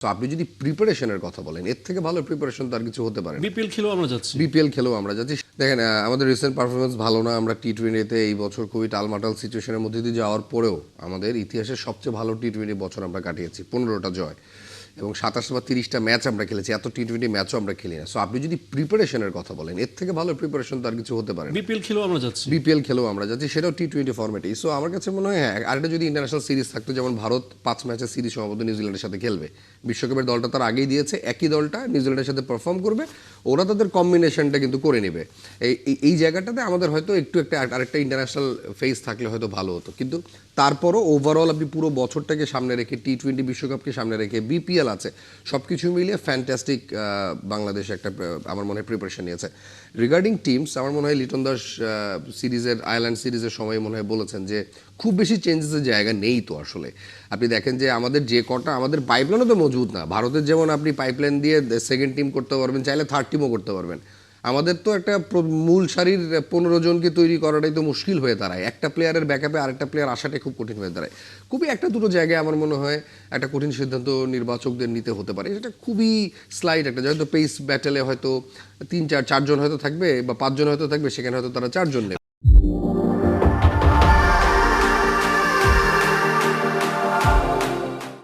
তো আপনি যদি প্রিপারেশনের কথা বলেন, এর থেকে ভালো প্রিপারেশন তো আর কিছু হতে পারে না। বিপিএল খেলেও আমরা যাচ্ছি। দেখেন, আমাদের রিসেন্ট পারফরমেন্স ভালো না। আমরা টি-20-তে এই বছর খুবই টালমাটাল সিচুয়েশনের মধ্যে দিয়ে যাওয়ার পরেও আমাদের ইতিহাসের সবচেয়ে ভালো টি-20 বছর আমরা কাটিয়েছি। 15টা জয় এবং 27 বা 30টা ম্যাচ আমরা খেলেছি। এত টি-20 ম্যাচও আমরা খেলি না। সো আপনি যদি প্রিপারেশনের কথা বলেন, এর থেকে ভালো প্রিপারেশন তো আর কিছু হতে পারে না। বিপিএল খেলেও আমরা যাচ্ছি, সেটাও টি-20 ফরম্যাটেই। সো আমার কাছে মনে হয় হ্যাঁ, আরেকটা যদি ইন্টারন্যাশনাল সিরিজ থাকতো, যেমন ভারত 5 ম্যাচের সিরিজ সম্ভবত নিউজিল্যান্ডের সাথে খেলবে। বিশ্বকাপের দলটা তার আগেই দিয়েছে, একই দলটা নিউজিল্যান্ডের সাথে পারফর্ম করবে। ওরা তাদের কম্বিনেশনটা কিন্তু করে নেবে। এই জায়গাটাতে আমাদের হয়তো একটু আরেকটা ইন্টারন্যাশনাল ফেজ থাকলে হয়তো ভালো হতো। কিন্তু তারপরও ওভারঅল আপনি পুরো বছরটাকে সামনে রেখে, টি-20 বিশ্বকাপকে সামনে রেখে, বিপিএল আছে, সব কিছু মিলিয়ে ফ্যান্টাস্টিক বাংলাদেশ একটা আমার মনে হয় প্রিপারেশন নিয়েছে। রিগার্ডিং টিমস, আমার মনে হয় লিটন দাস সিরিজের, আয়ারল্যান্ড সিরিজের সময় মনে হয় বলেছেন যে খুব বেশি চেঞ্জেসের জায়গা নেই। তো আসলে আপনি দেখেন যে আমাদের যে কটা, আমাদের পাইপলাইনও তো মজবুত না। ভারতের যেমন আপনি পাইপলাইন দিয়ে সেকেন্ড টিম করতে পারবেন, চাইলে থার্ড টিমও করতে পারবেন। আমাদের তো একটা মূল সারির 15 জনকে তৈরি করাটাই তো মুশকিল হয়ে দাঁড়ায়। একটা প্লেয়ারের ব্যাকআপে আরেকটা প্লেয়ার আসাটাই খুব কঠিন হয়ে দাঁড়ায়। খুবই একটা দুটো জায়গায় আমার মনে হয় একটা কঠিন সিদ্ধান্ত নির্বাচকদের নিতে হতে পারে। এটা খুবই স্লাইড একটা, হয়তো পেস ব্যাটেলে হয়তো 3-4 জন হয়তো থাকবে বা 5 জন হয়তো থাকবে, সেখানে হয়তো তারা 4 জন নেবে।